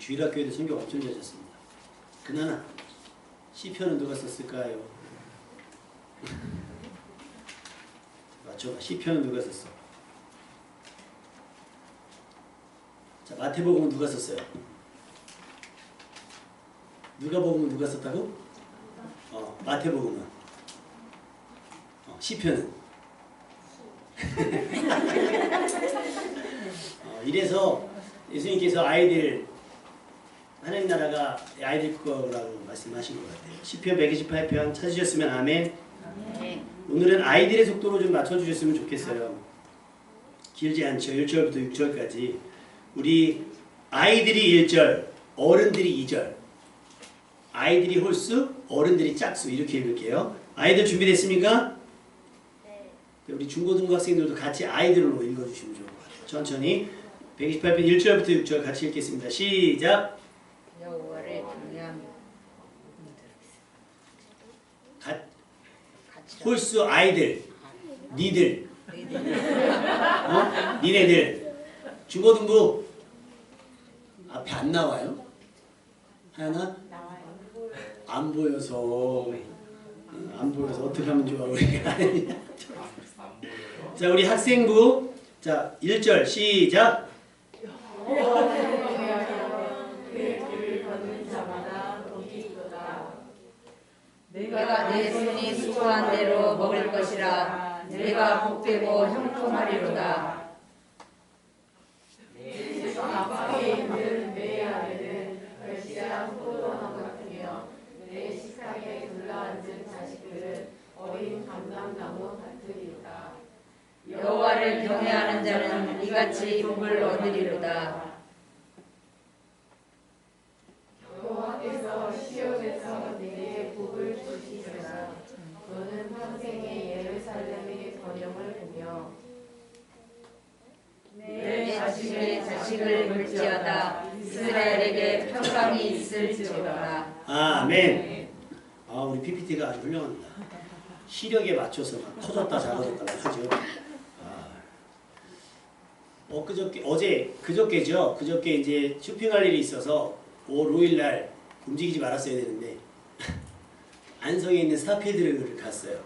주일학교에도 성경 엄청 잘 쳤습니다. 그나나 시편은 누가 썼을까요? 맞춰봐. 시편은 누가 썼어? 자, 마태복음은 누가 썼어요? 누가복음은 누가 썼다고? 마태복음은. 시편은. 이래서 예수님께서 아이들 하나님 나라가 아이들 거라고 말씀하신 것 같아요. 시편 128편 찾으셨으면 아멘. 오늘은 아이들의 속도로 좀 맞춰주셨으면 좋겠어요. 길지 않죠. 1절부터 6절까지. 우리 아이들이 1절, 어른들이 2절. 아이들이 홀수, 어른들이 짝수. 이렇게 읽을게요. 아이들 준비됐습니까? 네. 우리 중고등부 학생들도 같이 아이들로 읽어주시면 좋을 것 같아요. 천천히 128편 1절부터 6절 같이 읽겠습니다. 시작! 여호와를 경외하며 홀수 아이들, 니들, 니네들. 중고등부 앞에 안 나와요? 하나? 안 보여서 어떻게 하면 좋아 우리가. 자, 우리 학생부. 자, 1절 시작. 내가 내 손이 수고한 대로 먹을 것이라. 내가 복되고 형통하리로다. 내 앞에 있는 내 아내는 결실한 포도나무 같으며 내 식탁에 둘러앉은 자식들은 어린 감람나무 같으리로다. 여호와를 경외하는 자는 이같이 복을 얻으리로다. 여호와께서 시온에서 내게 복을 주시리라. 너는 평생에 예루살렘의 번영을 보며 내 자식의 자식을 물지어다. 이스라엘에게 평강이 있을지어다. 아멘. 우리 PPT가 아주 훌륭합니다. 시력에 맞춰서 막 커졌다 작아졌다 하죠. 그저께죠. 그저께 이제 쇼핑할 일이 있어서 5월 5일 날 움직이지 말았어야 되는데 안성에 있는 스타필드를 갔어요.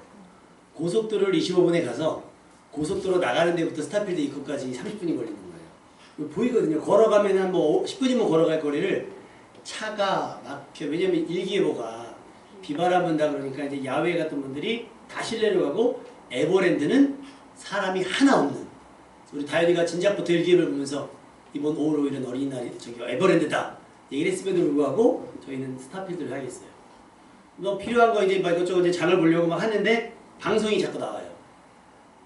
고속도로를 25분에 가서 고속도로 나가는 데부터 스타필드 입구까지 30분이 걸리는 거예요. 보이거든요. 걸어가면 한 뭐 10분이면 걸어갈 거리를 차가 막혀. 왜냐면 일기예보가 비바람 분다 그러니까 이제 야외 같은 분들이 다 실내로 가고 에버랜드는 사람이 하나 없는. 우리 다현이가 진작부터 일기예보를 보면서 이번 5월 5일은 어린이날이 에버랜드다 얘기를 했음에도 불구하고 저희는 스타필드를 하겠어요. 뭐 필요한 거 이제 막 이것저것 이제 장을 보려고 막 하는데 방송이 자꾸 나와요.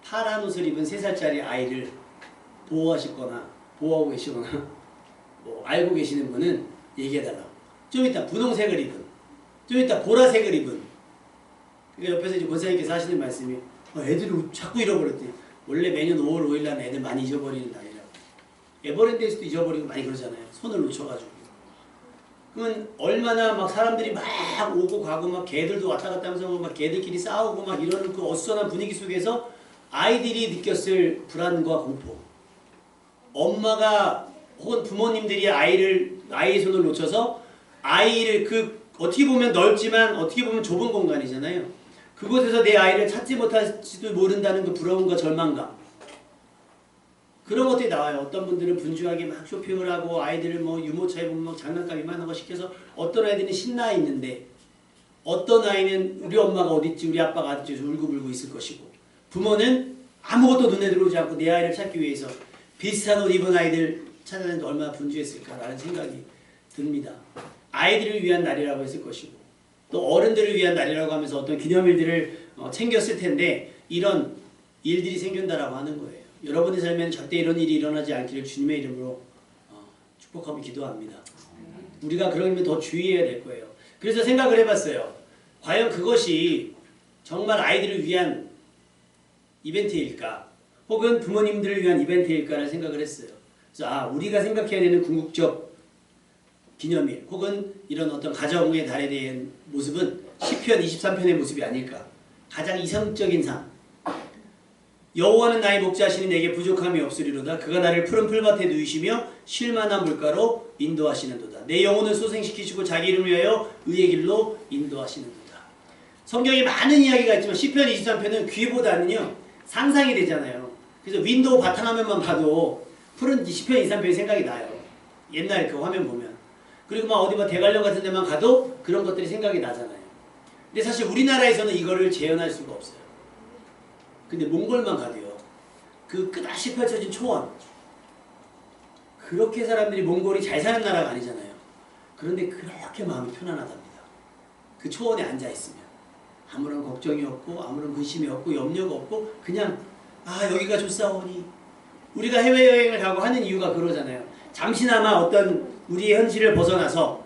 파란 옷을 입은 3살짜리 아이를 보호하고 계시거나 뭐 알고 계시는 분은 얘기해달라고. 좀 이따 분홍색을 입은, 좀 이따 보라색을 입은. 그러니까 옆에서 이제 권사님께서 하시는 말씀이 애들이 자꾸 잃어버렸대. 원래 매년 5월 5일 날 애들 많이 잊어버리는 날이라고. 에버랜드에서도 잊어버리고 많이 그러잖아요. 손을 놓쳐가지고. 그러면 얼마나 막 사람들이 막 오고 가고 막 개들도 왔다 갔다 하면서 막 개들끼리 싸우고 막 이러는 그 어수선한 분위기 속에서 아이들이 느꼈을 불안과 공포. 엄마가 혹은 부모님들이 아이의 손을 놓쳐서 아이를 어떻게 보면 넓지만 어떻게 보면 좁은 공간이잖아요. 그곳에서 내 아이를 찾지 못할지도 모른다는 그 부러움과 절망감. 그런 것들이 나와요. 어떤 분들은 분주하게 막 쇼핑을 하고 아이들을 뭐 유모차에 보면 막 장난감 이만한 거 시켜서 어떤 아이들은 신나 있는데 어떤 아이는 우리 엄마가 어딨지 우리 아빠가 어딨지 울고불고 있을 것이고 부모는 아무것도 눈에 들어오지 않고 내 아이를 찾기 위해서 비슷한 옷 입은 아이들 찾아내는데 얼마나 분주했을까라는 생각이 듭니다. 아이들을 위한 날이라고 했을 것이고 또 어른들을 위한 날이라고 하면서 어떤 기념일들을 챙겼을 텐데 이런 일들이 생긴다라고 하는 거예요. 여러분의 삶에는 절대 이런 일이 일어나지 않기를 주님의 이름으로 축복하며 기도합니다. 우리가 그러면 더 주의해야 될 거예요. 그래서 생각을 해봤어요. 과연 그것이 정말 아이들을 위한 이벤트일까? 혹은 부모님들을 위한 이벤트일까를 생각을 했어요. 그래서 우리가 생각해야 되는 궁극적 기념일 혹은 이런 어떤 가정의 달에 대한 모습은 시편 23편의 모습이 아닐까. 가장 이성적인 삶. 여호와는 나의 목자시니 내게 부족함이 없으리로다. 그가 나를 푸른 풀밭에 누이시며 쉴 만한 물가로 인도하시는도다. 내 영혼을 소생시키시고 자기 이름을 위하여 의의 길로 인도하시는도다. 성경에 많은 이야기가 있지만 시편 23편은 귀보다는요 상상이 되잖아요. 그래서 윈도우 바탕화면만 봐도 푸른 시편 23편이 생각이 나요. 옛날 그 화면 보면. 그리고 막 어디 막 대관령 같은 데만 가도 그런 것들이 생각이 나잖아요. 근데 사실 우리나라에서는 이거를 재현할 수가 없어요. 근데 몽골만 가도요. 그 끝없이 펼쳐진 초원. 그렇게 사람들이 몽골이 잘 사는 나라가 아니잖아요. 그런데 그렇게 마음이 편안하답니다. 그 초원에 앉아있으면. 아무런 걱정이 없고 아무런 근심이 없고 염려가 없고 그냥 여기가 좋사오니. 우리가 해외여행을 가고 하는 이유가 그러잖아요. 잠시나마 어떤 우리의 현실을 벗어나서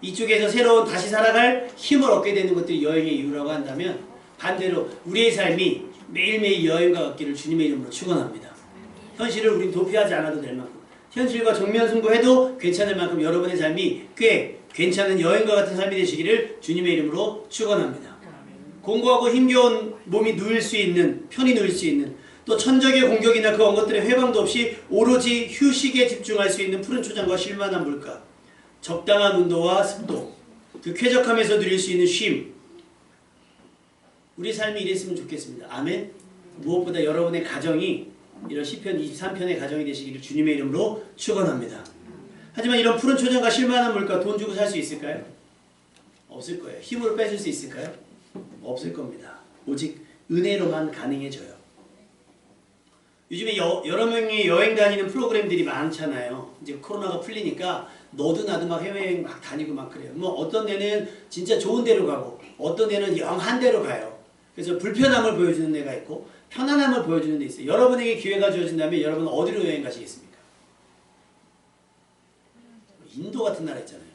이쪽에서 새로운 다시 살아갈 힘을 얻게 되는 것들이 여행의 이유라고 한다면 반대로 우리의 삶이 매일매일 여행과 같기를 주님의 이름으로 축원합니다. 현실을 우린 도피하지 않아도 될 만큼 현실과 정면 승부해도 괜찮을 만큼 여러분의 삶이 꽤 괜찮은 여행과 같은 삶이 되시기를 주님의 이름으로 축원합니다. 공고하고 힘겨운 몸이 누울 수 있는, 편히 누울 수 있는, 또 천적의 공격이나 그런 것들의 회방도 없이 오로지 휴식에 집중할 수 있는 푸른 초장과 쉴만한 물가, 적당한 온도와 습도, 그 쾌적함에서 누릴 수 있는 쉼. 우리 삶이 이랬으면 좋겠습니다. 아멘. 무엇보다 여러분의 가정이 이런 시편 23편의 가정이 되시기를 주님의 이름으로 축원합니다. 하지만 이런 푸른 초장과 쉴만한 물가 돈 주고 살 수 있을까요? 없을 거예요. 힘으로 뺏을 수 있을까요? 없을 겁니다. 오직 은혜로만 가능해져요. 요즘에 여러 명이 여행 다니는 프로그램들이 많잖아요. 이제 코로나가 풀리니까 너도 나도 막 해외여행 막 다니고 막 그래요. 뭐 어떤 데는 진짜 좋은 데로 가고 어떤 데는 영한 데로 가요. 그래서 불편함을 보여주는 데가 있고 편안함을 보여주는 데 있어요. 여러분에게 기회가 주어진다면 여러분은 어디로 여행 가시겠습니까? 인도 같은 나라 있잖아요.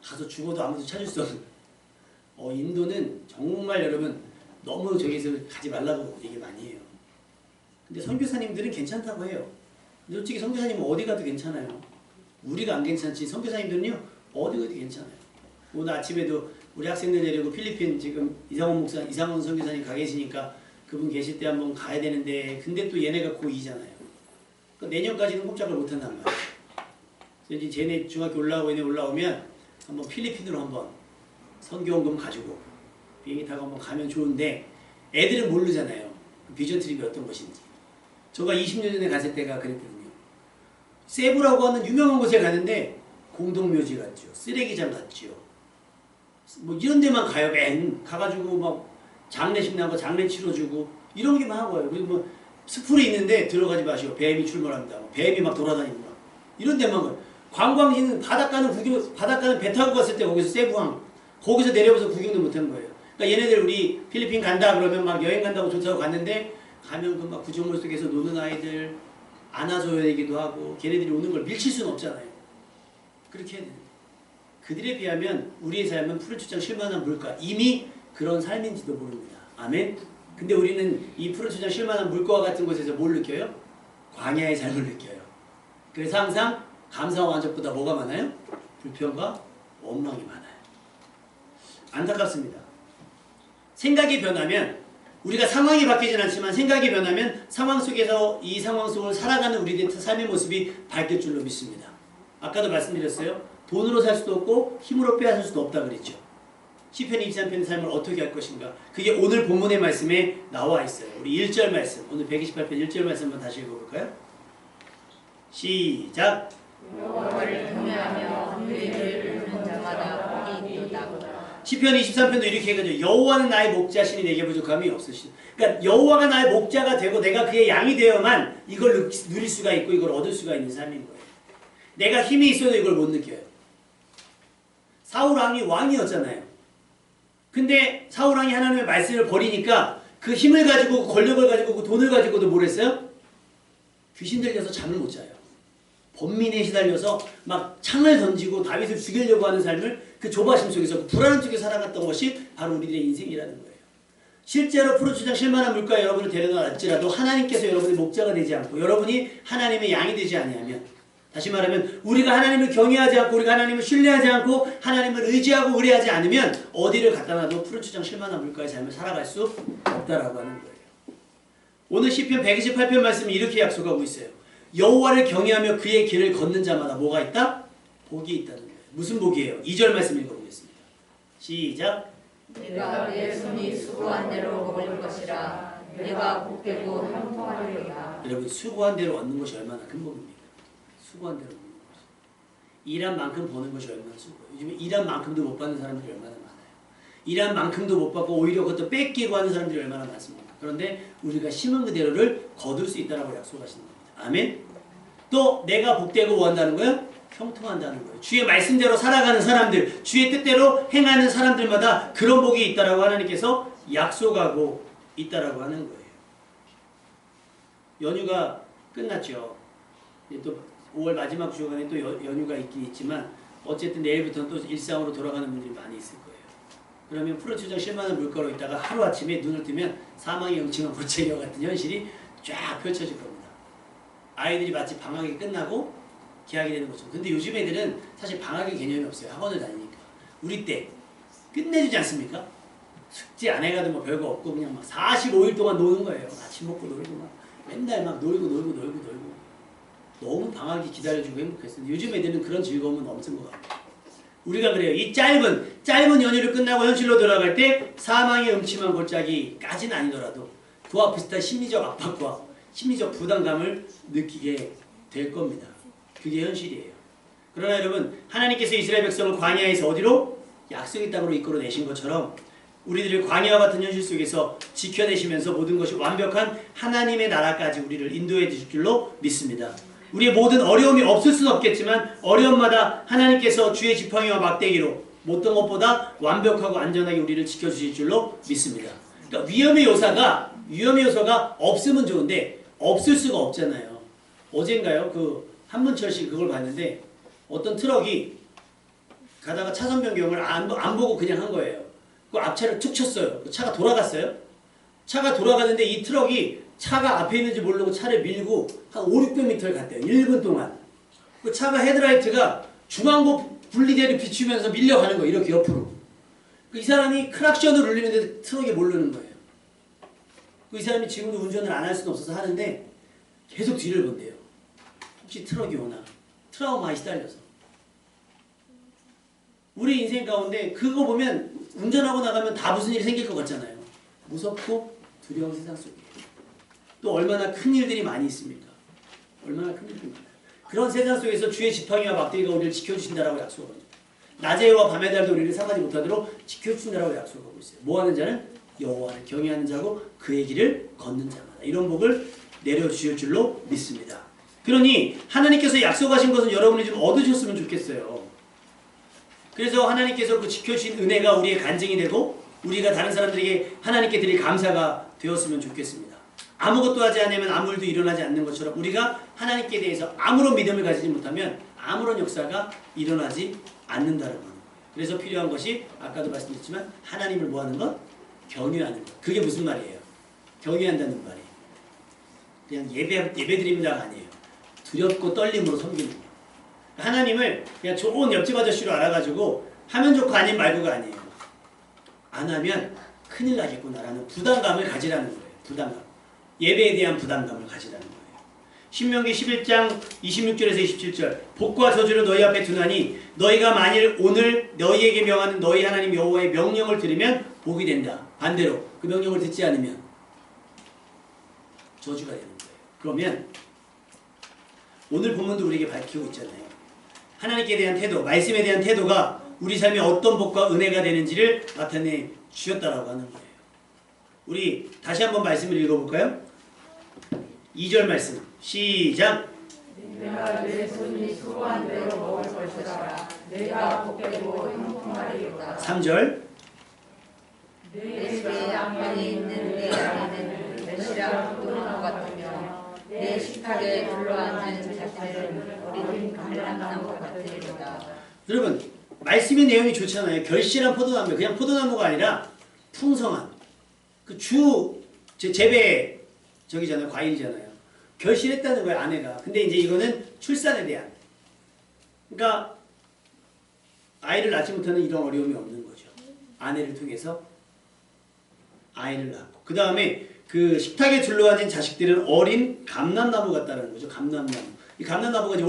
가서 죽어도 아무도 찾을 수 없는. 인도는 정말 여러분 너무 저기서 가지 말라고 얘기 많이 해요. 근데 선교사님들은 괜찮다고 해요. 근데 솔직히 선교사님은 어디 가도 괜찮아요. 우리가 안 괜찮지 선교사님들은요 어디 가도 괜찮아요. 오늘 아침에도 우리 학생들 데리고 필리핀 지금 이상원 선교사님 가 계시니까 그분 계실 때 한번 가야 되는데 근데 또 얘네가 고2잖아요. 그러니까 내년까지는 꼼짝을 못한단 말이에요. 그래서 이제 쟤네 중학교 올라오면 한번 필리핀으로 한번 선교원금 가지고 비행기 타고 한번 가면 좋은데 애들은 모르잖아요. 비전 트립이 어떤 것인지. 제가 20년 전에 갔을 때가 그랬거든요. 세부라고 하는 유명한 곳에 가는데 공동묘지 같죠. 쓰레기장 같죠. 뭐 이런 데만 가요. 가가지고 막 장례식 나고 장례 치러주고 이런 게만 하고 와요. 그리고 뭐 스풀이 있는데 들어가지 마시고 뱀이 출몰합니다. 뱀이 막 돌아다니고 막 이런 데만 가요. 관광지는 바닷가는 배 타고 갔을 때 거기서 세부항 거기서 내려와서 구경도 못한 거예요. 그러니까 얘네들 우리 필리핀 간다 그러면 막 여행 간다고 좋다고 갔는데 가면 그 막 구조물 속에서 노는 아이들 안아줘야 되기도 하고 걔네들이 오는 걸 밀칠 수는 없잖아요. 그렇게 해야 되는데 그들에 비하면 우리의 삶은 푸른 초장 쉴만한 물가 이미 그런 삶인지도 모릅니다. 아멘. 근데 우리는 이 푸른 초장 쉴만한 물가와 같은 곳에서 뭘 느껴요? 광야의 삶을 느껴요. 그래서 항상 감사와 만족보다 뭐가 많아요? 불평과 원망이 많아요. 안타깝습니다. 생각이 변하면 우리가 상황이 바뀌진 않지만 생각이 변하면 상황 속에서 이 상황 속을 살아가는 우리들의 삶의 모습이 바뀔 줄로 믿습니다. 아까도 말씀드렸어요. 돈으로 살 수도 없고 힘으로 빼앗을 수도 없다 그랬죠. 시편 23편의 삶을 어떻게 할 것인가. 그게 오늘 본문의 말씀에 나와 있어요. 우리 1절 말씀, 오늘 128편 1절 말씀 한번 다시 읽어볼까요? 시작! 여호와를 경외하며 그의 부르는 자마다 복이 있도다. 시편 23편도 이렇게 해가지고 여호와는 나의 목자시니 내게 부족함이 없으시다. 그러니까 여호와가 나의 목자가 되고 내가 그의 양이 되어야만 이걸 누릴 수가 있고 이걸 얻을 수가 있는 삶인 거예요. 내가 힘이 있어도 이걸 못 느껴요. 사울 왕이 왕이었잖아요. 근데 사울 왕이 하나님의 말씀을 버리니까 그 힘을 가지고 그 권력을 가지고 그 돈을 가지고도 뭘 했어요? 귀신 들려서 잠을 못 자요. 번민에 시달려서 막 창을 던지고 다윗을 죽이려고 하는 삶을 그 조바심 속에서 그 불안한 속에 살아갔던 것이 바로 우리들의 인생이라는 거예요. 실제로 푸른 초장 쉴만한 물가에 여러분을 데려다 놨지라도 하나님께서 여러분의 목자가 되지 않고 여러분이 하나님의 양이 되지 아니하면 다시 말하면 우리가 하나님을 경외하지 않고 우리가 하나님을 신뢰하지 않고 하나님을 의지하고 의뢰하지 않으면 어디를 갖다 놔도 푸른 초장 쉴만한 물가의 삶을 살아갈 수 없다라고 하는 거예요. 오늘 시편 128편 말씀이 이렇게 약속하고 있어요. 여호와를 경외하며 그의 길을 걷는 자마다 뭐가 있다? 복이 있다는 거예요. 무슨 복이에요? 2절 말씀 읽어보겠습니다. 시작. 내가 내 손이 수고한 대로 먹을 것이라. 내가 복되고 형통하리로다. 여러분 수고한 대로 얻는 것이 얼마나 큰 복입니까? 수고한 대로 얻는 것이. 일한 만큼 버는 것이 얼마나 수고해요. 요즘에 일한 만큼도 못 받는 사람들이 얼마나 많아요. 일한 만큼도 못 받고 오히려 그것도 뺏기고 하는 사람들이 얼마나 많습니까? 그런데 우리가 심은 그대로를 거둘 수 있다라고 약속하시는 겁니다. 아멘. 또 내가 복되고 원한다는 거예요? 형통한다는 거예요. 주의 말씀대로 살아가는 사람들, 주의 뜻대로 행하는 사람들마다 그런 복이 있다라고 하나님께서 약속하고 있다라고 하는 거예요. 연휴가 끝났죠. 이제 또 5월 마지막 주간에 또 연휴가 있긴 있지만 어쨌든 내일부터는 또 일상으로 돌아가는 분들이 많이 있을 거예요. 그러면 푸른추장 실만한 물가로 있다가 하루아침에 눈을 뜨면 사망의 영침한 골짜기와 같은 현실이 쫙 펼쳐질 겁니다. 아이들이 마치 방학이 끝나고 개학이 되는 것처럼. 근데 요즘 애들은 사실 방학의 개념이 없어요. 학원을 다니니까. 우리 때 끝내주지 않습니까? 숙제 안 해가도 뭐 별거 없고 그냥 막 45일 동안 노는 거예요. 아침 먹고 놀고 막 맨날 막 놀고 너무 방학이 기다려주고 행복했어요. 요즘 애들은 그런 즐거움은 없는 것 같아요. 우리가 그래요. 이 짧은 연휴를 끝나고 현실로 돌아갈 때 사망의 음침한 골짜기까지는 아니더라도 그와 비슷한 심리적 압박과 심리적 부담감을 느끼게 될 겁니다. 그게 현실이에요. 그러나 여러분 하나님께서 이스라엘 백성을 광야에서 어디로? 약속의 땅으로 이끌어내신 것처럼 우리들을 광야와 같은 현실 속에서 지켜내시면서 모든 것이 완벽한 하나님의 나라까지 우리를 인도해 주실 줄로 믿습니다. 우리의 모든 어려움이 없을 수는 없겠지만 어려움마다 하나님께서 주의 지팡이와 막대기로 어떤 것보다 완벽하고 안전하게 우리를 지켜주실 줄로 믿습니다. 그러니까 위험의 요소가 없으면 좋은데 없을 수가 없잖아요. 어젠가요? 한문철 씨 그걸 봤는데 어떤 트럭이 가다가 차선 변경을 안 보고 그냥 한 거예요. 그 앞차를 툭 쳤어요. 그 차가 돌아갔어요. 차가 돌아가는데 이 트럭이 차가 앞에 있는지 모르고 차를 밀고 한 500~600m를 갔대요. 1분 동안. 그 차가 헤드라이트가 중앙고 분리대를 비추면서 밀려가는 거예요. 이렇게 옆으로. 이 사람이 크락션을 울리는데 트럭이 모르는 거예요. 이 사람이 지금도 운전을 안 할 수는 없어서 하는데 계속 뒤를 본대요. 혹시 트럭이 오나. 트라우마에 시달려서. 우리 인생 가운데 그거 보면 운전하고 나가면 다 무슨 일이 생길 것 같잖아요. 무섭고 두려운 세상 속에. 또 얼마나 큰 일들이 많이 있습니까? 얼마나 큰 일들이 많아요. 그런 세상 속에서 주의 지팡이와 막대기가 우리를 지켜주신다라고 약속합니다. 낮의 해와 밤의 달도 우리를 상하지 못하도록 지켜주신다라고 약속하고 있어요. 뭐하는 자는 여호와를 경외하는 자고 그의 길을 걷는 자마다 이런 복을 내려주실 줄로 믿습니다. 그러니 하나님께서 약속하신 것은 여러분이 좀 얻으셨으면 좋겠어요. 그래서 하나님께서 그 지켜주신 은혜가 우리의 간증이 되고 우리가 다른 사람들에게 하나님께 드릴 감사가 되었으면 좋겠습니다. 아무것도 하지 않으면 아무 일도 일어나지 않는 것처럼 우리가 하나님께 대해서 아무런 믿음을 가지지 못하면 아무런 역사가 일어나지 않는다는 거예요. 그래서 필요한 것이 아까도 말씀드렸지만 하나님을 뭐하는 것? 경외하는 것. 그게 무슨 말이에요? 경외한다는 말이 그냥 예배드립니다가 아니에요. 두렵고 떨림으로 섬기는 거예요. 하나님을 그냥 좋은 옆집 아저씨로 알아가지고 하면 좋고 아니면 말고가 아니에요. 안 하면 큰일 나겠구나라는 부담감을 가지라는 거예요. 부담감. 예배에 대한 부담감을 가지라는 거예요. 신명기 11장 26절에서 27절 복과 저주를 너희 앞에 두나니 너희가 만일 오늘 너희에게 명하는 너희 하나님 여호와의 명령을 들으면 복이 된다. 반대로 그 명령을 듣지 않으면 저주가 되는 거예요. 그러면 오늘 본문도 우리에게 밝히고 있잖아요. 하나님께 대한 태도, 말씀에 대한 태도가 우리 삶에 어떤 복과 은혜가 되는지를 나타내 주셨다라고 하는 거예요. 우리 다시 한번 말씀을 읽어볼까요? 2절 말씀 시작. 내가 내 손이 수고한 대로 먹을 것이라. 내가 복되고 형통하리로다. 3절 내 집에 양반이 있는 내 아내는 멸시랑 돋는 것 같으며 내 식탁에 둘러앉은 자들은 어린 감람나무 같으리로다. 여러분 말씀의 내용이 좋잖아요. 결실한 포도나무, 그냥 포도나무가 아니라 풍성한 그 재배 저기잖아요. 과일이잖아요. 결실했다는 거예요. 아내가. 근데 이제 이거는 출산에 대한. 그러니까 아이를 낳지 못하는 이런 어려움이 없는 거죠. 아내를 통해서 아이를 낳고 그 다음에 그 식탁에 둘러앉은 자식들은 어린 감람나무 같다는 거죠. 감람나무. 이 감람나무가 이제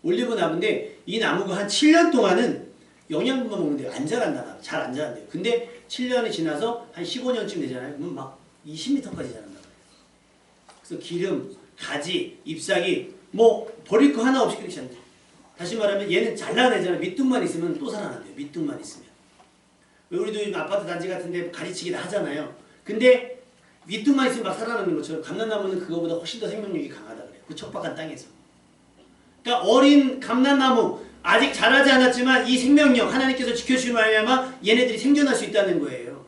올리브나무인데 이 나무가 한 7년 동안은 영양분만 먹는데 안 자란다. 잘 안 자란대요. 근데 7년이 지나서 한 15년쯤 되잖아요. 그러면 막 20m까지 자란다. 그래서 기름, 가지, 잎사귀 뭐 버릴 거 하나 없이 그렇게 자란대요. 다시 말하면 얘는 잘 나가잖아요. 밑둥만 있으면 또 살아난대요. 밑둥만 있으면. 우리도 아파트 단지 같은데 가지치기도 하잖아요. 근데 밑둥만 있으면 막 살아나는 것처럼 감람나무는 그거보다 훨씬 더 생명력이 강하다 그래요. 그 척박한 땅에서. 그러니까 어린 감람나무 아직 자라지 않았지만 이 생명력 하나님께서 지켜주시는 말미암아 얘네들이 생존할 수 있다는 거예요.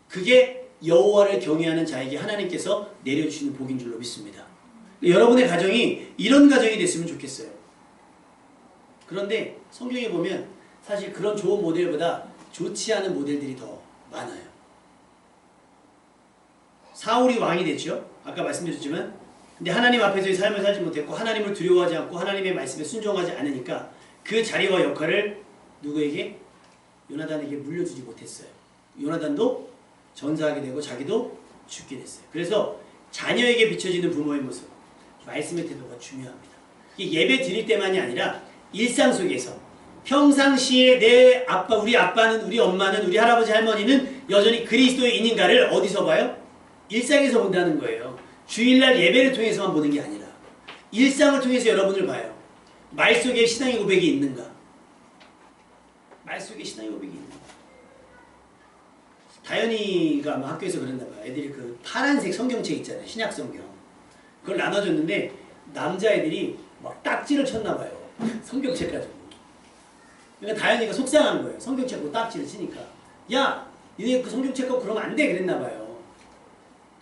그게 여호와를 경외하는 자에게 하나님께서 내려주시는 복인 줄로 믿습니다. 여러분의 가정이 이런 가정이 됐으면 좋겠어요. 그런데 성경에 보면 사실 그런 좋은 모델보다 좋지 않은 모델들이 더 많아요. 사울이 왕이 됐죠. 아까 말씀드렸지만 근데 하나님 앞에서의 삶을 살지 못했고 하나님을 두려워하지 않고 하나님의 말씀에 순종하지 않으니까 그 자리와 역할을 누구에게? 요나단에게 물려주지 못했어요. 요나단도 전사하게 되고 자기도 죽게 됐어요. 그래서 자녀에게 비춰지는 부모의 모습, 말씀의 태도가 중요합니다. 이게 예배 드릴 때만이 아니라 일상 속에서 평상시에 내 아빠, 우리 아빠는, 우리 엄마는, 우리 할아버지 할머니는 여전히 그리스도인인가를 어디서 봐요? 일상에서 본다는 거예요. 주일날 예배를 통해서만 보는 게 아니라 일상을 통해서 여러분을 봐요. 말 속에 신앙의 고백이 있는가? 말 속에 신앙의 고백이 있는가? 다현이가 아마 학교에서 그랬나 봐요. 애들이 그 파란색 성경책 있잖아요. 신약 성경. 그걸 나눠줬는데 남자애들이 막 딱지를 쳤나 봐요. 성경책 가지고. 그러니까 다현이가 속상한 거예요. 성경책 보고 딱지를 치니까. 야! 니네 그 성경책 갖고 그러면 안 돼! 그랬나 봐요.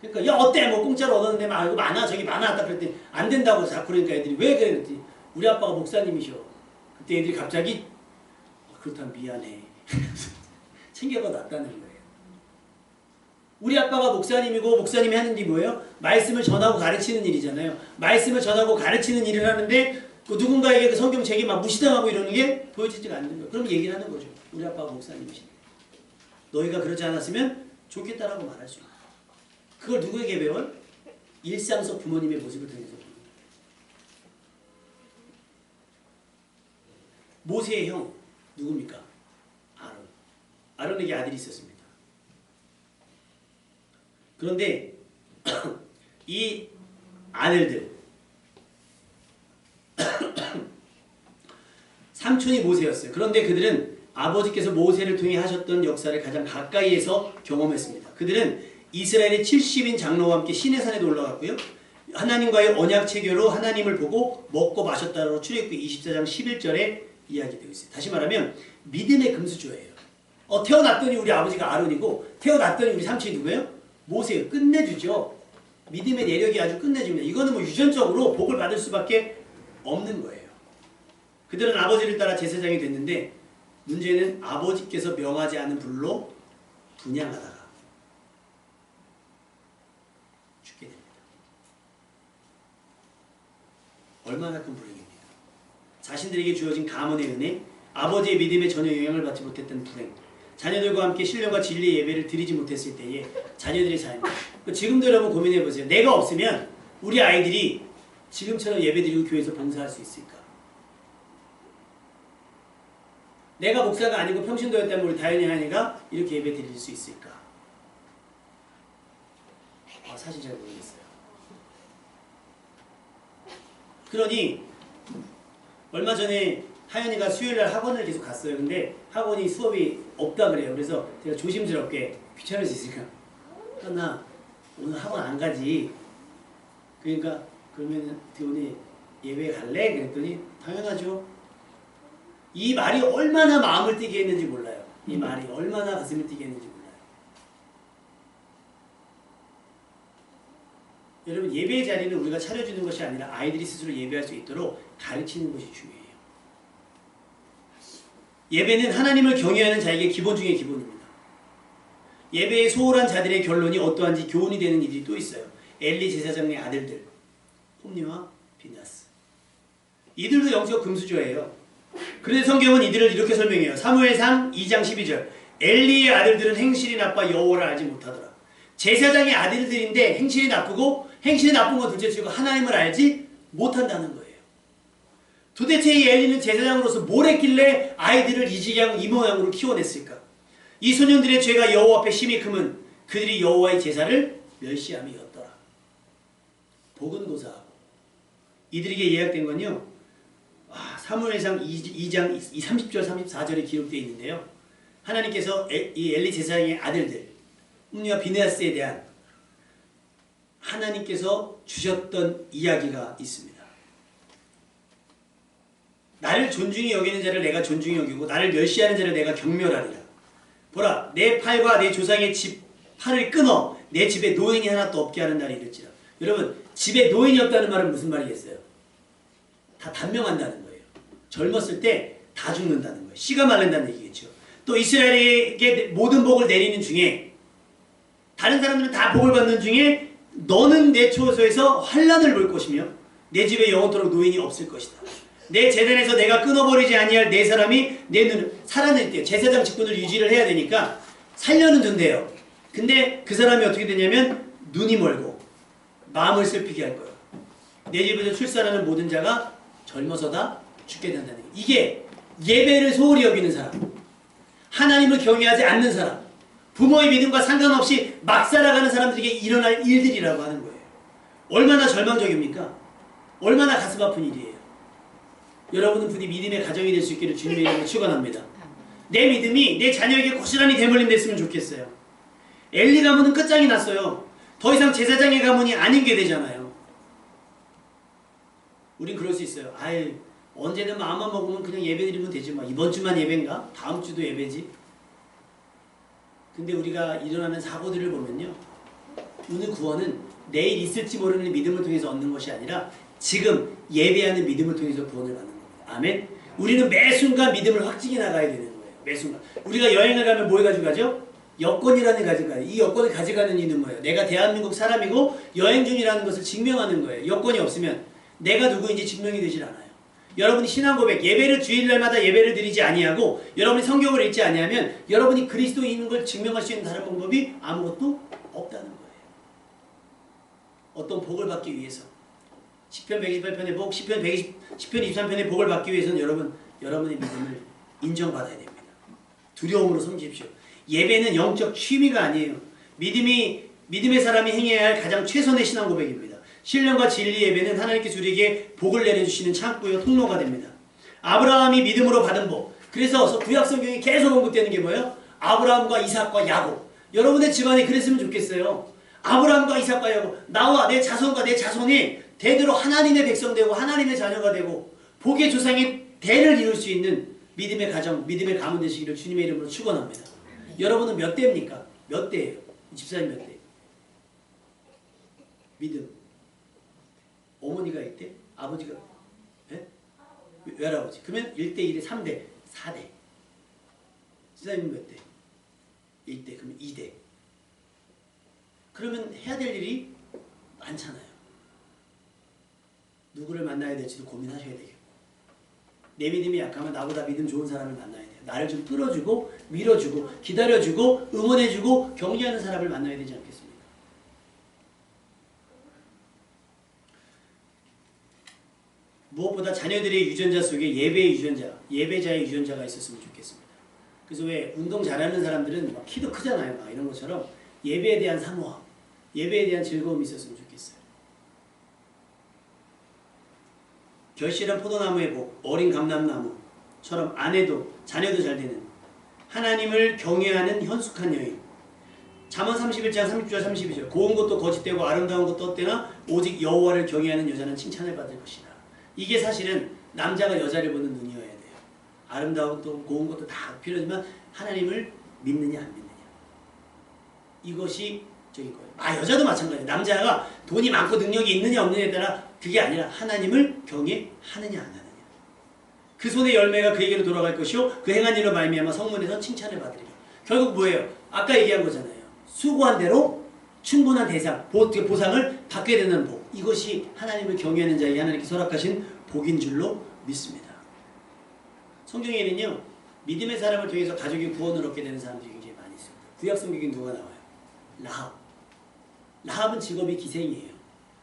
그러니까 야 어때? 뭐 공짜로 얻었는데 막 이거 많아 저기 많아 딱 그랬더니 안 된다고 자꾸 그러니까 애들이 왜 그래? 그랬더니 우리 아빠가 목사님이셔. 그때 애들이 갑자기 그렇다면 미안해. 챙겨가 놨다는 거예요. 우리 아빠가 목사님이고 목사님이 하는 일이 뭐예요? 말씀을 전하고 가르치는 일이잖아요. 말씀을 전하고 가르치는 일을 하는데 그 누군가에게 그 성경책이 막 무시당하고 이러는 게 보여지지가 않는 거예요. 그럼 얘기를 하는 거죠. 우리 아빠가 목사님이시네. 너희가 그러지 않았으면 좋겠다라고 말할 수 있어요. 그걸 누구에게 배워요? 일상 속 부모님의 모습을 통해서 배워요. 모세의 형 누굽니까? 아론. 아론에게 아들이 있었습니다. 그런데 이 아들들 삼촌이 모세였어요. 그런데 그들은 아버지께서 모세를 통해 하셨던 역사를 가장 가까이에서 경험했습니다. 그들은 이스라엘의 70인 장로와 함께 시내산에도 올라갔고요. 하나님과의 언약 체결로 하나님을 보고 먹고 마셨다라고 출애굽기 24장 11절에 이야기되고 있어요. 다시 말하면 믿음의 금수저예요. 태어났더니 우리 아버지가 아론이고 태어났더니 우리 삼촌이 누구예요? 모세예요. 끝내주죠. 믿음의 내력이 아주 끝내줍니다. 이거는 뭐 유전적으로 복을 받을 수밖에 없는 거예요. 그들은 아버지를 따라 제사장이 됐는데 문제는 아버지께서 명하지 않은 불로 분향하다가 죽게 됩니다. 얼마나 큰 불행입니까? 자신들에게 주어진 가문의 은혜, 아버지의 믿음에 전혀 영향을 받지 못했던 불행, 자녀들과 함께 신령과 진리의 예배를 드리지 못했을 때에 자녀들의 삶. 지금도 여러분 고민해보세요. 내가 없으면 우리 아이들이 지금처럼 예배드리고 교회에서 봉사할 수 있을까? 내가 목사가 아니고 평신도였다면 우리 다현이 하니가 이렇게 예배 드릴 수 있을까? 사실 잘 모르겠어요. 그러니 얼마 전에 하연이가 수요일날 학원을 계속 갔어요. 근데 학원이 수업이 없다 그래요. 그래서 제가 조심스럽게 귀찮을 수 있으니까 하나 오늘 학원 안 가지. 그러니까 그러면 오늘 예배 갈래? 그랬더니 당연하죠. 이 말이 얼마나 마음을 뛰게 했는지 몰라요. 이 말이 얼마나 가슴을 뛰게 했는지 몰라요. 여러분 예배의 자리는 우리가 차려주는 것이 아니라 아이들이 스스로 예배할 수 있도록 가르치는 것이 중요해요. 예배는 하나님을 경외하는 자에게 기본 중에 기본입니다. 예배에 소홀한 자들의 결론이 어떠한지 교훈이 되는 일이 또 있어요. 엘리 제사장의 아들들 홈니와 비나스. 이들도 영적 금수저예요. 그런데 성경은 이들을 이렇게 설명해요. 사무엘상 2장 12절 엘리의 아들들은 행실이 나빠 여호와를 알지 못하더라. 제사장의 아들들인데 행실이 나쁘고 행실이 나쁜 건 둘째치고 하나님을 알지 못한다는 거예요. 도대체 이 엘리는 제사장으로서 뭘 했길래 아이들을 이 모양으로 키워냈을까? 이 소년들의 죄가 여호와 앞에 심히 크면 그들이 여호와의 제사를 멸시함이었더라. 복은도사하고 이들에게 예약된 건요. 사무엘상 2장 30절 34절에 기록되어 있는데요. 하나님께서 이 엘리 제사장의 아들들 홈리와 비느하스에 대한 하나님께서 주셨던 이야기가 있습니다. 나를 존중히 여기는 자를 내가 존중히 여기고 나를 멸시하는 자를 내가 경멸하리라. 보라, 내 팔과 내 조상의 집 팔을 끊어 내 집에 노인이 하나도 없게 하는 날이 이르지라. 여러분, 집에 노인이 없다는 말은 무슨 말이겠어요? 다 단명한다는 거예요. 젊었을 때 다 죽는다는 거예요. 씨가 마른다는 얘기겠죠. 또 이스라엘에게 모든 복을 내리는 중에 다른 사람들은 다 복을 받는 중에 너는 내 초소에서 환난을 볼 것이며 내 집에 영원토록 노인이 없을 것이다. 내 재단에서 내가 끊어버리지 아니할 네 사람이 내 눈을 살아낼 때 제사장 직분을 유지를 해야 되니까 살려는 든대요. 근데 그 사람이 어떻게 되냐면 눈이 멀고 마음을 슬피게 할 거예요. 내 집에서 출산하는 모든 자가 젊어서 다 죽게 된다는 거예요. 이게 예배를 소홀히 여기는 사람, 하나님을 경외하지 않는 사람, 부모의 믿음과 상관없이 막 살아가는 사람들에게 일어날 일들이라고 하는 거예요. 얼마나 절망적입니까? 얼마나 가슴 아픈 일이에요. 여러분은 부디 믿음의 가정이 될 수 있기를 주님의 이름으로 축원합니다. 내 믿음이 내 자녀에게 고스란히 대물림 됐으면 좋겠어요. 엘리 가문은 끝장이 났어요. 더 이상 제사장의 가문이 아닌 게 되잖아요. 우린 그럴 수 있어요. 아이, 언제든 마음만 먹으면 그냥 예배 드리면 되지 뭐. 이번 주만 예배인가? 다음 주도 예배지. 근데 우리가 일어나는 사고들을 보면요. 오늘 구원은 내일 있을지 모르는 믿음을 통해서 얻는 것이 아니라 지금 예배하는 믿음을 통해서 구원을 받는 겁니다. 아멘? 우리는 매 순간 믿음을 확증해 나가야 되는 거예요. 매 순간. 우리가 여행을 가면 뭘 가지고 가죠? 여권이라는 걸 가져가요. 이 여권을 가져가는 이유는 뭐예요? 내가 대한민국 사람이고 여행 중이라는 것을 증명하는 거예요. 여권이 없으면 내가 누구인지 증명이 되질 않아요. 여러분이 신앙 고백, 예배를 주일날마다 예배를 드리지 아니하고 여러분이 성경을 읽지 아니하면 여러분이 그리스도인인 걸 증명할 수 있는 다른 방법이 아무것도 없다는 거예요. 어떤 복을 받기 위해서 시편 128편의 복, 시편 23편의 복을 받기 위해서는 여러분의 믿음을 인정받아야 됩니다. 두려움으로 섬기십시오. 예배는 영적 취미가 아니에요. 믿음의 사람이 행해야 할 가장 최선의 신앙 고백입니다. 신령과 진리 예배는 하나님께서 우리에게 복을 내려주시는 창구요 통로가 됩니다. 아브라함이 믿음으로 받은 복. 그래서 구약 성경이 계속 언급되는 게 뭐예요? 아브라함과 이삭과 야곱. 여러분의 집안이 그랬으면 좋겠어요. 아브라함과 이삭과 야곱. 나와 내 자손과 내 자손이 대대로 하나님의 백성 되고 하나님의 자녀가 되고 복의 조상의 대를 이룰 수 있는 믿음의 가정, 믿음의 가문 되시기를 주님의 이름으로 축원합니다. 여러분은 몇 대입니까? 몇 대예요? 집사님 몇 대? 믿음. 어머니가 1대? 아버지가? 예? 외할아버지. 그러면 1대, 2대, 3대, 4대. 집사님은 몇 대? 1대, 그러면 2대. 그러면 해야 될 일이 많잖아요. 누구를 만나야 될지도 고민하셔야 되겠고. 내 믿음이 약하면 나보다 믿음 좋은 사람을 만나야 돼요. 나를 좀 끌어주고 밀어주고 기다려주고 응원해주고 격려하는 사람을 만나야 되지 않겠습니까? 무엇보다 자녀들의 유전자 속에 예배의 유전자, 예배자의 유전자가 있었으면 좋겠습니다. 그래서 왜 운동 잘하는 사람들은 막 키도 크잖아요. 막 이런 것처럼 예배에 대한 사모함, 예배에 대한 즐거움이 있었으면 좋겠어요. 결실한 포도나무의 복, 어린 감람나무처럼 아내도 자녀도 잘 되는 하나님을 경외하는 현숙한 여인. 잠언 31장 30절 32절 고운 것도 거짓되고 아름다운 것도 헛되나 오직 여호와를 경외하는 여자는 칭찬을 받을 것이다. 이게 사실은 남자가 여자를 보는 눈이어야 돼요. 아름다운 것도 고운 것도 다 필요하지만 하나님을 믿느냐 안 믿느냐. 이것이 저기 거예요. 여자도 마찬가지예요. 남자가 돈이 많고 능력이 있느냐 없느냐에 따라 그게 아니라 하나님을 경외하느냐 안 하느냐. 그 손의 열매가 그에게로 돌아갈 것이요 그 행한 일로 말미암아 성문에서 칭찬을 받으리라. 결국 뭐예요? 아까 얘기한 거잖아요. 수고한 대로 충분한 대상, 보상을 받게 되는 복. 이것이 하나님을 경외하는 자에게 하나님께서 허락하신 복인 줄로 믿습니다. 성경에는요. 믿음의 사람을 통해서 가족이 구원을 얻게 되는 사람들이 굉장히 많이 있습니다. 구약 성경에 누가 나와요? 라합. 라합은 직업이 기생이에요.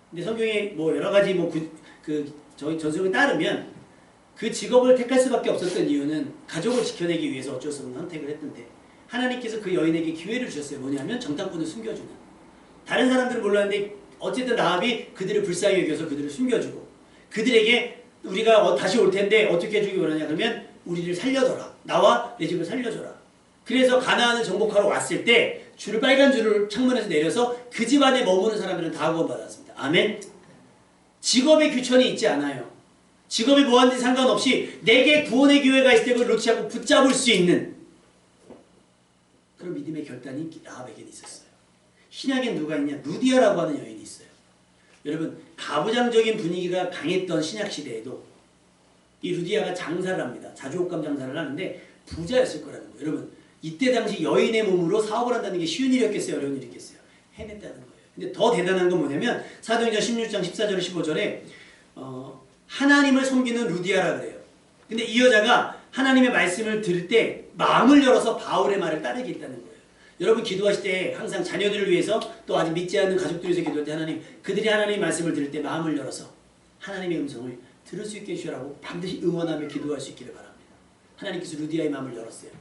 근데 성경에 뭐 여러 가지 저희 전설에 따르면 그 직업을 택할 수밖에 없었던 이유는 가족을 지켜내기 위해서 어쩔 수 없는 선택을 했던데 하나님께서 그 여인에게 기회를 주셨어요. 뭐냐면 정탐꾼을 숨겨주는. 다른 사람들은 몰랐는데 어쨌든 라합이 그들을 불쌍히 여겨서 그들을 숨겨주고 그들에게 우리가 다시 올 텐데 어떻게 해주기 원하냐 그러면 우리를 살려줘라. 나와 내 집을 살려줘라. 그래서 가나안을 정복하러 왔을 때 빨간 줄을 창문에서 내려서 그 집 안에 머무는 사람들은 다 구원받았습니다. 아멘. 직업의 규천이 있지 않아요. 직업이 뭐하는지 상관없이 내게 구원의 기회가 있을 때 그걸 놓지 않고 붙잡을 수 있는 그런 믿음의 결단이 라합에게는 있었어요. 신약엔 누가 있냐? 루디아라고 하는 여인이 있어요. 여러분 가부장적인 분위기가 강했던 신약시대에도 이 루디아가 장사를 합니다. 자주옥감 장사를 하는데 부자였을 거라는 거예요. 여러분 이때 당시 여인의 몸으로 사업을 한다는 게 쉬운 일이었겠어요? 어려운 일이겠어요? 해냈다는 거예요. 근데 더 대단한 건 뭐냐면 사도행전 16장 14절 15절에 하나님을 섬기는 루디아라 그래요. 근데 이 여자가 하나님의 말씀을 들을 때 마음을 열어서 바울의 말을 따르겠다는 거예요. 여러분 기도하실 때 항상 자녀들을 위해서 또 아직 믿지 않는 가족들을 위해서 기도할 때 하나님 그들이 하나님의 말씀을 들을 때 마음을 열어서 하나님의 음성을 들을 수 있게 해주라고 반드시 응원하며 기도할 수 있기를 바랍니다. 하나님께서 루디아의 마음을 열었어요.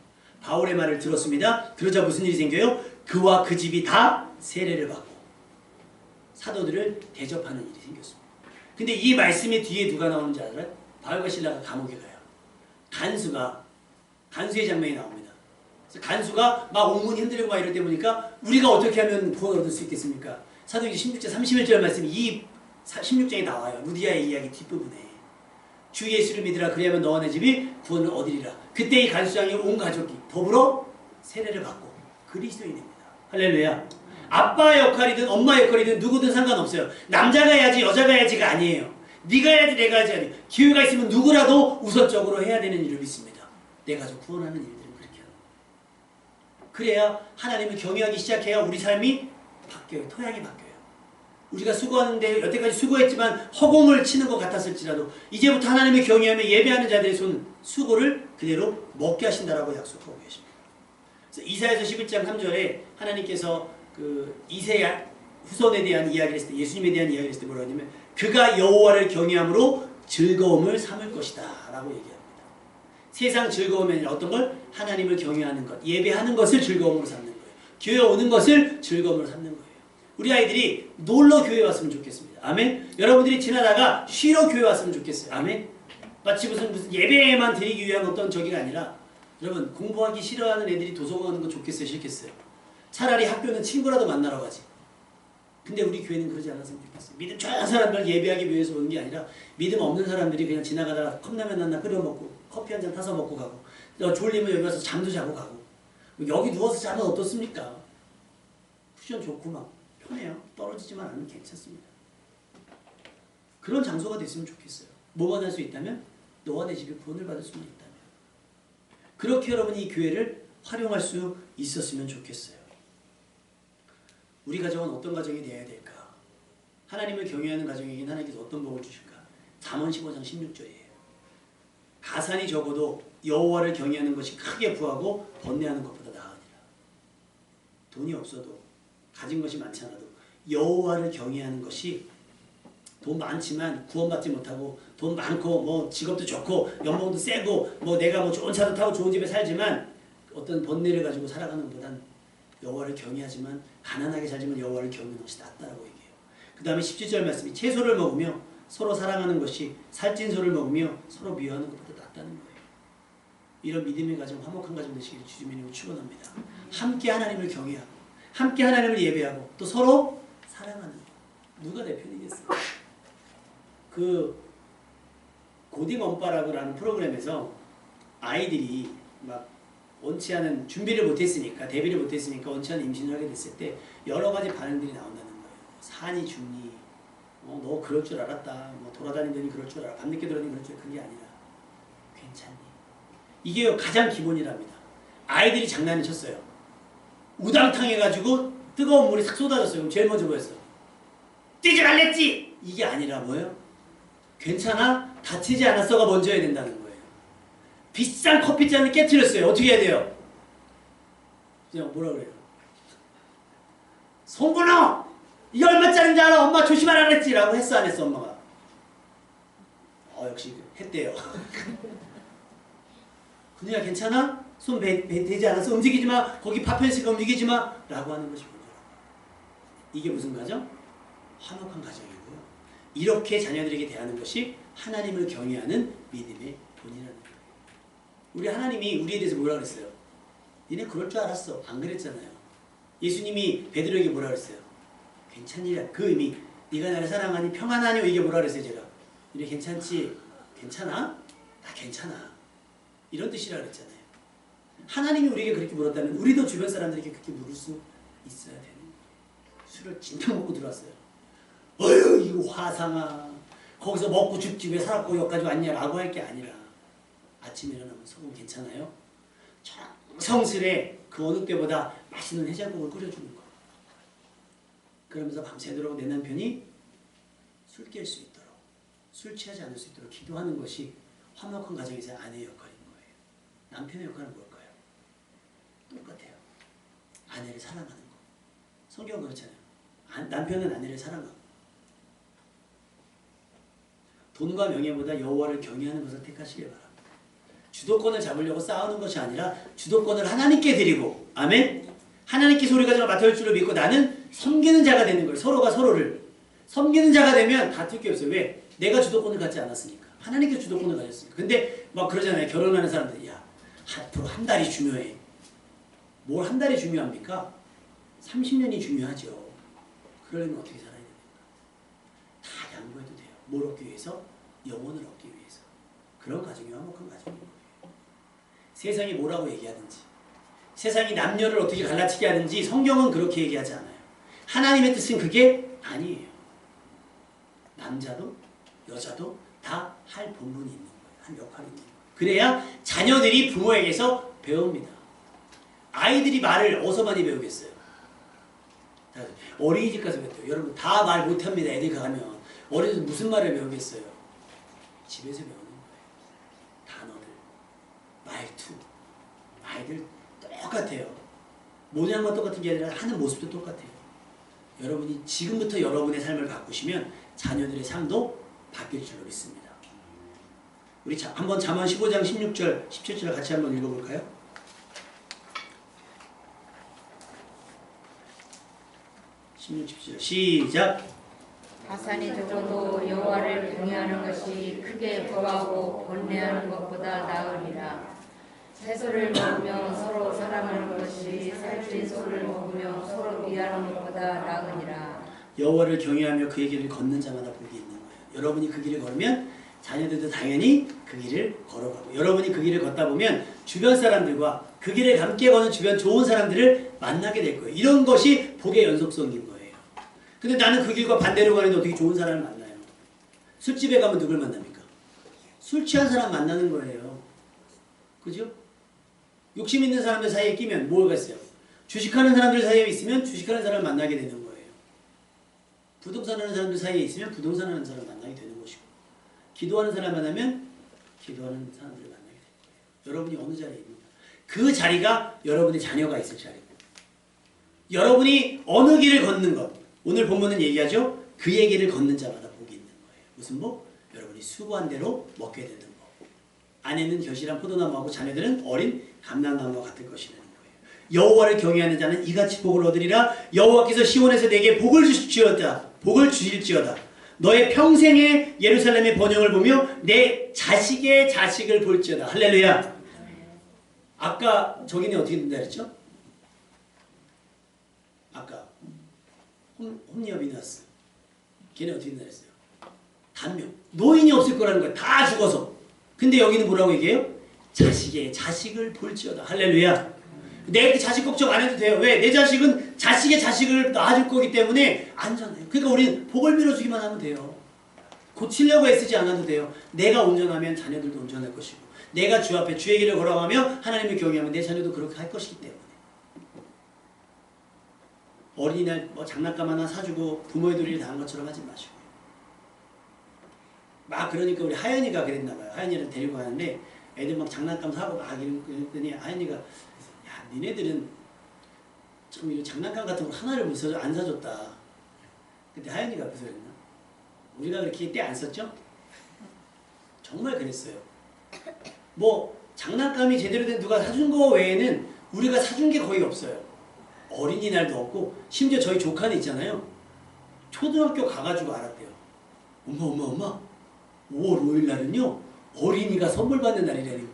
바울의 말을 들었습니다. 그러자 무슨 일이 생겨요? 그와 그 집이 다 세례를 받고 사도들을 대접하는 일이 생겼습니다. 근데 이 말씀의 뒤에 누가 나오는지 알아요? 바울과 실라가 감옥에 가요. 간수의 장면이 나옵니다. 그래서 간수가 막 온문이 흔들리고 막 이럴 때 보니까 우리가 어떻게 하면 구원을 얻을 수 있겠습니까? 사도행전 16장 31절 말씀이 이 16장에 나와요. 루디아의 이야기 뒷부분에. 주 예수를 믿으라 그리하면 너와 내 집이 구원을 얻으리라. 그때 이 간수장이 온 가족이 더불어 세례를 받고 그리스도인이 됩니다. 할렐루야. 아빠의 역할이든 엄마의 역할이든 누구든 상관없어요. 남자가 해야지 여자가 해야지가 아니에요. 네가 해야지 내가 해야지 아니에요. 기회가 있으면 누구라도 우선적으로 해야 되는 일을 믿습니다. 내 가족 구원하는 일들은 그렇게 하는 거예요. 그래야 하나님을 경외하기 시작해야 우리 삶이 바뀌어요. 토양이 바뀌어요. 우리가 수고하는데 여태까지 수고했지만 허공을 치는 것 같았을지라도 이제부터 하나님을 경외하며 예배하는 자들의 손 수고를 그대로 먹게 하신다라고 약속하고 계십니다. 그래서 이사야서 11장 3절에 하나님께서 그 이세 후손에 대한 이야기를 했을 때 예수님에 대한 이야기를 했을 때 뭐라고 하냐면 그가 여호와를 경외함으로 즐거움을 삼을 것이다 라고 얘기합니다. 세상 즐거움에는 어떤 걸? 하나님을 경외하는 것, 예배하는 것을 즐거움으로 삼는 거예요. 교회 오는 것을 즐거움으로 삼는 거예요. 우리 아이들이 놀러 교회 왔으면 좋겠습니다. 아멘. 여러분들이 지나다가 쉬러 교회 왔으면 좋겠어요. 아멘. 마치 무슨 예배에만 드리기 위한 어떤 저기가 아니라 여러분 공부하기 싫어하는 애들이 도서관 가는 거 좋겠어요? 싫겠어요? 차라리 학교는 친구라도 만나러 가지. 근데 우리 교회는 그러지 않았으면 좋겠어요. 믿음 좋은 사람들 예배하기 위해서 오는 게 아니라 믿음 없는 사람들이 그냥 지나가다가 컵라면 하나 끓여 먹고 커피 한 잔 타서 먹고 가고 졸리면 여기 와서 잠도 자고 가고 여기 누워서 자면 어떻습니까? 쿠션 좋고 막 편해요. 떨어지지만 않으면 괜찮습니다. 그런 장소가 됐으면 좋겠어요. 뭐만 할 수 있다면 너와 내 집이 구원을 받을 수만 있다면 그렇게 여러분이 이 교회를 활용할 수 있었으면 좋겠어요. 우리 가정은 어떤 가정이 되어야 될까? 하나님을 경외하는 가정에게는 하나님께서 어떤 복을 주실까? 잠언 15장 16절이에요. 가산이 적어도 여호와를 경외하는 것이 크게 부하고 번뇌하는 것보다 나으니라. 돈이 없어도 가진 것이 많지 않아도 여호와를 경외하는 것이 돈 많지만 구원받지 못하고 돈 많고 뭐 직업도 좋고 연봉도 세고 뭐 내가 뭐 좋은 차도 타고 좋은 집에 살지만 어떤 번뇌를 가지고 살아가는 것보단 여호와를 경외하지만 가난하게 살지만 여호와를 경외하는 것이 낫다라고 얘기해요. 그 다음에 17절 말씀이 채소를 먹으며 서로 사랑하는 것이 살찐 소를 먹으며 서로 미워하는 것보다 낫다는 거예요. 이런 믿음의 가정, 화목한 가정 되시기를 주님 이름으로 축원합니다. 함께 하나님을 경외하고 함께 하나님을 예배하고 또 서로 사랑하는 것. 누가 내 편이겠어요? 그 고딩 엄빠라고라는 프로그램에서 아이들이 막 원치 않은 준비를 못했으니까 대비를 못했으니까 원치 않은 임신을 하게 됐을 때 여러 가지 반응들이 나온다는 거예요. 산이 죽니? 너 그럴 줄 알았다. 뭐 돌아다니더니 그럴 줄 알아. 밤늦게 돌아다니더니 그럴 줄 그게 아니라 괜찮니? 이게 가장 기본이랍니다. 아이들이 장난을 쳤어요. 우당탕 해가지고 뜨거운 물이 싹 쏟아졌어요. 그럼 제일 먼저 뭐였어? 뛰지 말랬지! 이게 아니라 뭐예요? 괜찮아? 다치지 않았어가 먼저 해야 된다는 거예요. 비싼 커피잔을 깨트렸어요. 어떻게 해야 돼요? 그냥 뭐라 그래요? 송근호! 이게 얼마짜리인지 알아? 엄마 조심하라 그랬지? 라고 했어 안 했어 엄마가? 역시 했대요. 그녀야 괜찮아? 손 대지 않았어? 움직이지 마. 거기 파편식 움직이지 마. 라고 하는 것이 뭐냐? 이게 무슨 가정? 화목한 가정이고요. 이렇게 자녀들에게 대하는 것이 하나님을 경외하는 믿음의 본이라는 거예요. 우리 하나님이 우리에 대해서 뭐라 그랬어요? 니네 그럴 줄 알았어. 안 그랬잖아요. 예수님이 베드로에게 뭐라 그랬어요? 괜찮니라. 그 의미. 네가 나를 사랑하니 평안하니 이게 뭐라 그랬어요 제가? 니네 괜찮지? 괜찮아? 나 괜찮아. 이런 뜻이라 그랬잖아요. 하나님이 우리에게 그렇게 물었다면 우리도 주변 사람들에게 그렇게 물을 수 있어야 되는 거예요. 술을 진탕 먹고 들어왔어요. 어휴 이거 화상아. 거기서 먹고 죽지 왜 살았고 여기까지 왔냐라고 할 게 아니라 아침에 일어나면 속은 괜찮아요? 성스레 그 어느 때보다 맛있는 해장국을 끓여주는 거. 그러면서 밤새도록 내 남편이 술 깰 수 있도록 술 취하지 않을 수 있도록 기도하는 것이 화목한 가정에서 아내의 역할인 거예요. 남편의 역할은 뭘까요? 똑같아요. 아내를 사랑하는 거. 성경은 그렇잖아요. 남편은 아내를 사랑하고 돈과 명예보다 여호와를 경외하는 것을 택하시길 바랍니다. 주도권을 잡으려고 싸우는 것이 아니라 주도권을 하나님께 드리고 아멘? 하나님께 소리 가지고 맡을 줄을 믿고 나는 섬기는 자가 되는 거예요. 서로가 서로를 섬기는 자가 되면 다툴 게 없어요. 왜? 내가 주도권을 갖지 않았으니까. 하나님께 주도권을 가졌으니까. 근데 막 그러잖아요. 결혼하는 사람들이 야 앞으로 한 달이 중요해. 뭘 한 달이 중요합니까? 30년이 중요하죠. 그러려면 어떻게 살아야 됩니까? 다 양보해도 돼요. 뭘 얻기 위해서? 영혼을 얻기 위해서. 그런 가정이 화목한 가정인 거예요. 세상이 뭐라고 얘기하든지 세상이 남녀를 어떻게 갈라치게 하든지 성경은 그렇게 얘기하지 않아요. 하나님의 뜻은 그게 아니에요. 남자도 여자도 다 할 본분이 있는 거예요. 할 역할이 있는 거예요. 그래야 자녀들이 부모에게서 배웁니다. 아이들이 말을 어디서 많이 배우겠어요? 어린이집 가서 배워요. 여러분 다 말 못합니다. 애들 가면 어린이집 무슨 말을 배우겠어요? 집에서 배우는 거예요. 단어들, 말투. 아이들 똑같아요. 모양만 똑같은 게 아니라 하는 모습도 똑같아요. 여러분이 지금부터 여러분의 삶을 바꾸시면 자녀들의 삶도 바뀔 줄로 믿습니다. 우리 한번 잠언 15장 16절 17절 같이 한번 읽어볼까요? 시작. 가산이 적어도 여호와를 경외하는 것이 크게 벌하고 번뇌하는 것보다 나으리라. 채소를 먹으며 서로 사랑하는 것이 살찐 소를 먹으며 서로 위하는 것보다 나으니라. 여호와를 경외하며 그의 길을 걷는 자마다 복이 있는 거예요. 여러분이 그 길을 걸으면 자녀들도 당연히 그 길을 걸어가고 여러분이 그 길을 걷다 보면 주변 사람들과 그 길을 함께 걷는 주변 좋은 사람들을 만나게 될 거예요. 이런 것이 복의 연속성인 거예요. 근데 나는 그 길과 반대로 가는데 어떻게 좋은 사람을 만나요? 술집에 가면 누굴 만납니까? 술 취한 사람 만나는 거예요. 그죠? 욕심 있는 사람들 사이에 끼면 뭐가 있어요? 주식하는 사람들 사이에 있으면 주식하는 사람을 만나게 되는 거예요. 부동산 하는 사람들 사이에 있으면 부동산 하는 사람을 만나게 되는 것이고 기도하는 사람 만나면 기도하는 사람들을 만나게 되는 거예요. 여러분이 어느 자리에 있는가? 그 자리가 여러분의 자녀가 있을 자리고 여러분이 어느 길을 걷는 것 오늘 본문은 얘기하죠. 그의 길을 걷는 자마다 복이 있는 거예요. 무슨 복? 여러분이 수고한 대로 먹게 되는 복. 아내는 결실한 포도나무하고 자녀들은 어린 감람나무와 같을 것이라는 거예요. 여호와를 경외하는 자는 이같이 복을 얻으리라. 여호와께서 시온에서 내게 복을 주실지어다. 복을 주실지어다. 너의 평생의 예루살렘의 번영을 보며 내 자식의 자식을 볼지어다. 할렐루야. 아까 저기는 어떻게 된다 그랬죠? 아까 홈리어비나스 걔네 어떻게 된다 그랬어요? 단명. 노인이 없을 거라는 거야. 다 죽어서. 근데 여기는 뭐라고 얘기해요? 자식의 자식을 볼지어다. 할렐루야. 내 자식 걱정 안 해도 돼요. 왜? 내 자식은 자식의 자식을 낳아줄 거기 때문에 안전해요. 그러니까 우리는 복을 빌어주기만 하면 돼요. 고치려고 애쓰지 않아도 돼요. 내가 온전하면 자녀들도 온전할 것이고 내가 주 앞에 주의 길을 걸어가며 하나님을 경외하면 내 자녀도 그렇게 할 것이기 때문에 어린이날 뭐 장난감 하나 사주고 부모의 도리를 다한 것처럼 하지 마시고 막 그러니까 우리 하연이가 그랬나봐요. 하연이를 데리고 가는데 애들 막 장난감 사고 막 이랬더니 하연이가 야 니네들은 참 이런 장난감 같은 거 하나를 안 사줬다. 근데 하연이가 그 소리였나? 우리가 그렇게 때 안 썼죠? 정말 그랬어요. 뭐 장난감이 제대로 된 누가 사준 거 외에는 우리가 사준 게 거의 없어요. 어린이날도 없고 심지어 저희 조카는 있잖아요. 초등학교 가가지고 알았대요. 엄마 5월 5일 날은요 어린이가 선물 받는 날이라니.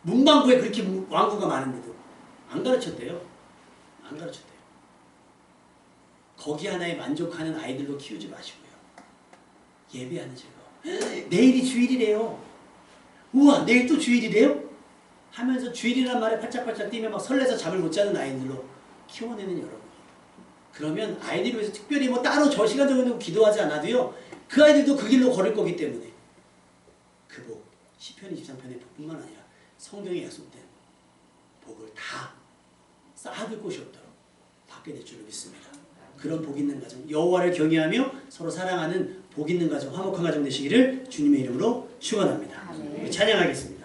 문방구에 그렇게 왕구가 많은데도 안 가르쳤대요. 안 가르쳤대요. 거기 하나에 만족하는 아이들로 키우지 마시고요. 예배하는 즐거움. 내일이 주일이래요. 우와 내일 또 주일이래요? 하면서 주일이란 말에 팔짝팔짝 뛰며 막 설레서 잠을 못 자는 아이들로 키워내는 여러분. 그러면 아이들을 위해서 특별히 뭐 따로 저 시간 정도 기도하지 않아도요. 그 아이들도 그 길로 걸을 거기 때문에 그 복, 시편 23편의 복뿐만 아니라 성경에 약속된 복을 다 쌓아둘 곳이 없도록 받게 될 줄로 믿습니다. 그런 복 있는 가정, 여호와를 경외하며 서로 사랑하는 복 있는 가정, 화목한 가정 되시기를 주님의 이름으로 축원합니다. 찬양하겠습니다.